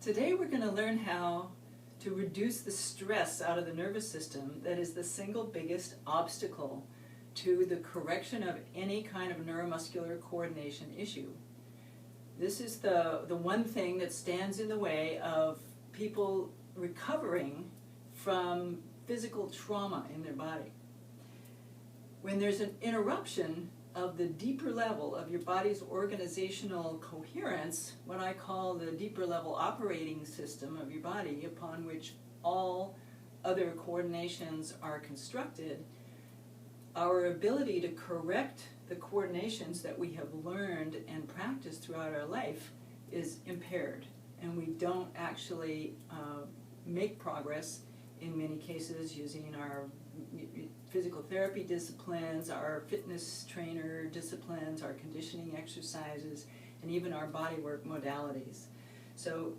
Today we're going to learn how to reduce the stress out of the nervous system that is the single biggest obstacle to the correction of any kind of neuromuscular coordination issue. This is the one thing that stands in the way of people recovering from physical trauma in their body. When there's an interruption of the deeper level of your body's organizational coherence, what I call the deeper level operating system of your body upon which all other coordinations are constructed, our ability to correct the coordinations that we have learned and practiced throughout our life is impaired, and we don't actually make progress in many cases using our physical therapy disciplines, our fitness trainer disciplines, our conditioning exercises, and even our bodywork modalities. So,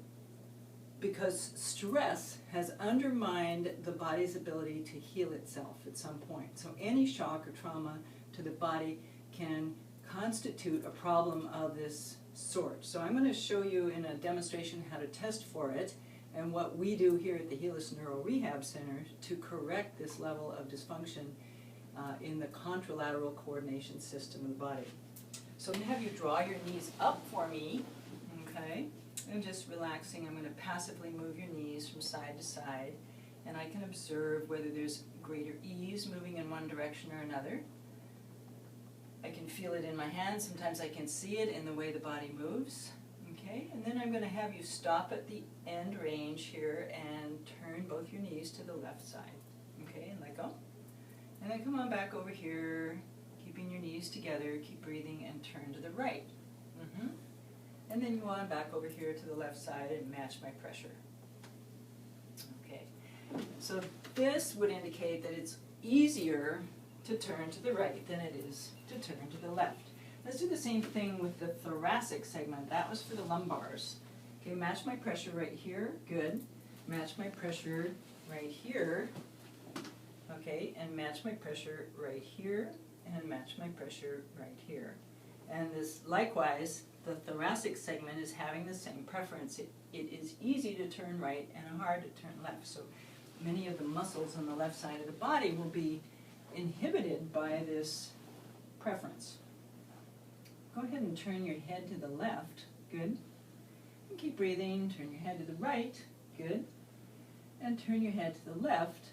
because stress has undermined the body's ability to heal itself at some point. So any shock or trauma to the body can constitute a problem of this sort. So I'm going to show you in a demonstration how to test for it, and what we do here at the Healus Neuro Rehab Center to correct this level of dysfunction in the contralateral coordination system of the body. So I'm going to have you draw your knees up for me, okay? And just relaxing, I'm going to passively move your knees from side to side, and I can observe whether there's greater ease moving in one direction or another. I can feel it in my hands, sometimes I can see it in the way the body moves. Okay, and then I'm going to have you stop at the end range here and turn both your knees to the left side. Okay, and let go. And then come on back over here, keeping your knees together, keep breathing, and turn to the right. And then you on back over here to the left side and match my pressure. Okay, so this would indicate that it's easier to turn to the right than it is to turn to the left. Let's do the same thing with the thoracic segment. That was for the lumbars. Okay, match my pressure right here. Good. Match my pressure right here. Okay, and match my pressure right here, and match my pressure right here. And this, likewise, the thoracic segment is having the same preference. It is easy to turn right and hard to turn left. So many of the muscles on the left side of the body will be inhibited by this preference. Go ahead and turn your head to the left. Good. And keep breathing. Turn your head to the right. Good. And turn your head to the left.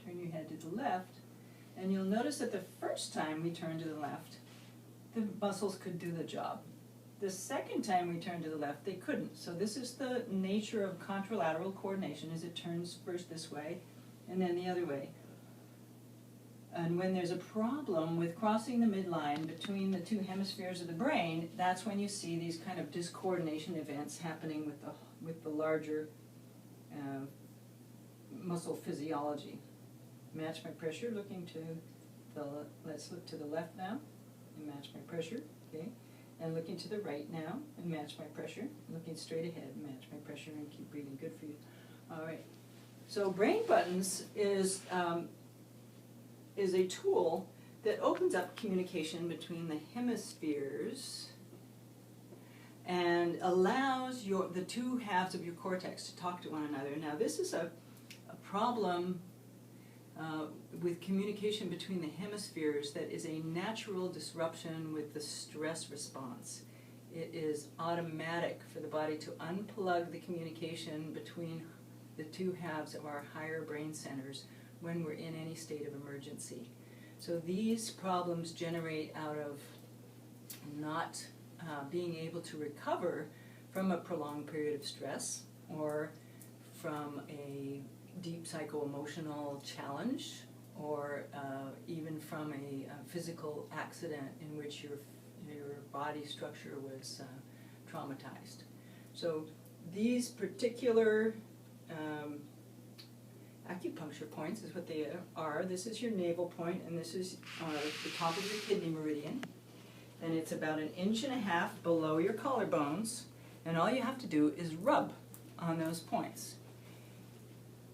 Turn your head to the left. And you'll notice that the first time we turn to the left, the muscles could do the job. The second time we turn to the left, they couldn't. So this is the nature of contralateral coordination, is it turns first this way and then the other way. And when there's a problem with crossing the midline between the two hemispheres of the brain, that's when you see these kind of discoordination events happening with the larger muscle physiology. Match my pressure, looking to the, let's look to the left now, and match my pressure, okay? And looking to the right now, and match my pressure. Looking straight ahead, match my pressure, and keep breathing. Good for you. All right. So brain buttons is a tool that opens up communication between the hemispheres and allows the two halves of your cortex to talk to one another. Now this is a problem with communication between the hemispheres that is a natural disruption with the stress response. It is automatic for the body to unplug the communication between the two halves of our higher brain centers when we're in any state of emergency. So these problems generate out of not being able to recover from a prolonged period of stress or from a deep psycho-emotional challenge or even from a physical accident in which your body structure was traumatized. So these particular acupuncture points is what they are. This is your navel point, and this is the top of your kidney meridian. And it's about 1.5 inches below your collarbones, and all you have to do is rub on those points.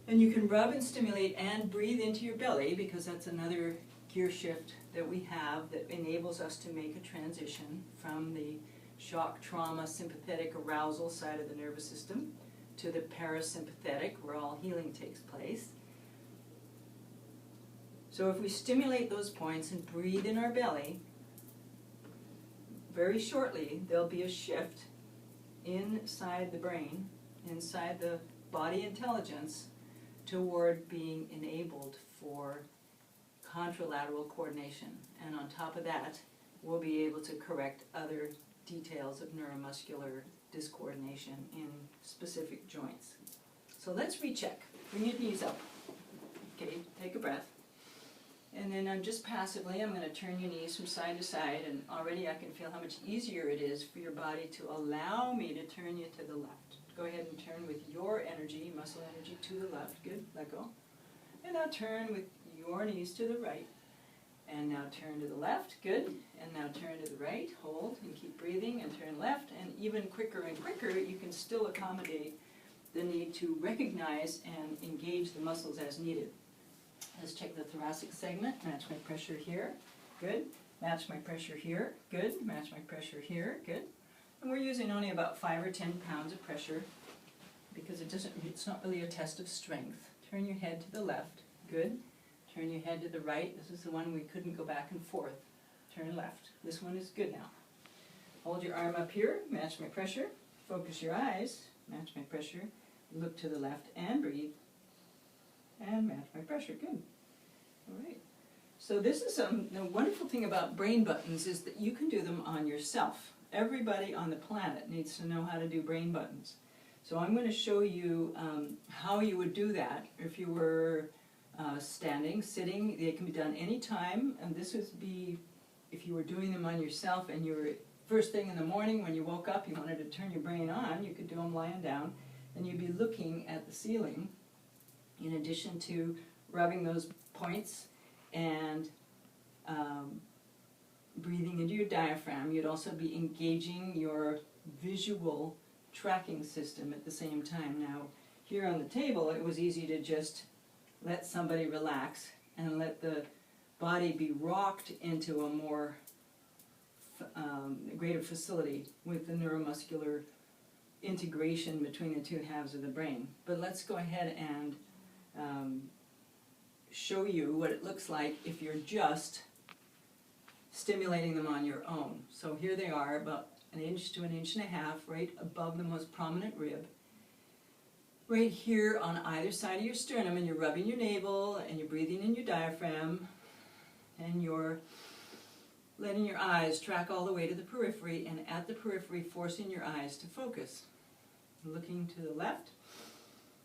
And you can rub and stimulate and breathe into your belly, because that's another gear shift that we have that enables us to make a transition from the shock, trauma, sympathetic arousal side of the nervous system to the parasympathetic, where all healing takes place. So if we stimulate those points and breathe in our belly, very shortly there'll be a shift inside the brain, inside the body intelligence, toward being enabled for contralateral coordination. And on top of that, we'll be able to correct other details of neuromuscular discoordination in specific joints. So let's recheck. Bring your knees up. Okay, take a breath. And then I'm going to turn your knees from side to side, and already I can feel how much easier it is for your body to allow me to turn you to the left. Go ahead and turn with your energy, muscle energy, to the left. Good, let go. And now turn with your knees to the right. And now turn to the left, good. And now turn to the right, hold, and keep breathing, and turn left. And even quicker and quicker, you can still accommodate the need to recognize and engage the muscles as needed. Let's check the thoracic segment. Match my pressure here. Good. Match my pressure here. Good. Match my pressure here. Good. And we're using only about 5 or 10 pounds of pressure because it's not really a test of strength. Turn your head to the left. Good. Turn your head to the right. This is the one we couldn't go back and forth. Turn left. This one is good now. Hold your arm up here. Match my pressure. Focus your eyes. Match my pressure. Look to the left and breathe. And match my pressure. Good. All right. So this is the wonderful thing about brain buttons is that you can do them on yourself. Everybody on the planet needs to know how to do brain buttons. So I'm going to show you how you would do that if you were standing, sitting. They can be done anytime, and this would be if you were doing them on yourself and you were first thing in the morning when you woke up, you wanted to turn your brain on, you could do them lying down, and you'd be looking at the ceiling in addition to rubbing those points and breathing into your diaphragm. You'd also be engaging your visual tracking system at the same time. Now, here on the table, it was easy to just let somebody relax and let the body be rocked into a more greater facility with the neuromuscular integration between the two halves of the brain. But let's go ahead and show you what it looks like if you're just stimulating them on your own. So here they are, about 1 inch to 1.5 inches, right above the most prominent rib. Right here on either side of your sternum, and you're rubbing your navel, and you're breathing in your diaphragm, and you're letting your eyes track all the way to the periphery, and at the periphery, forcing your eyes to focus. Looking to the left.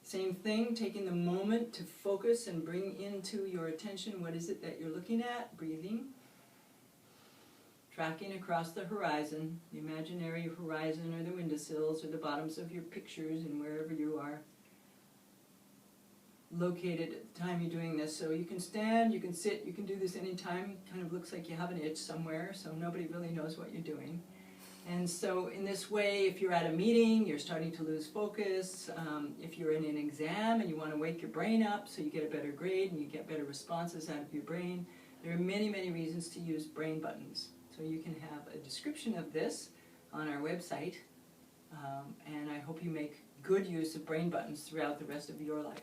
Same thing, taking the moment to focus and bring into your attention what is it that you're looking at, breathing. Tracking across the horizon, the imaginary horizon or the windowsills or the bottoms of your pictures and wherever you are located at the time you're doing this. So you can stand, you can sit, you can do this anytime. Kind of looks like you have an itch somewhere, so nobody really knows what you're doing. And so in this way, if you're at a meeting, you're starting to lose focus. If you're in an exam and you want to wake your brain up so you get a better grade and you get better responses out of your brain, there are many, many reasons to use brain buttons. So you can have a description of this on our website, and I hope you make good use of brain buttons throughout the rest of your life.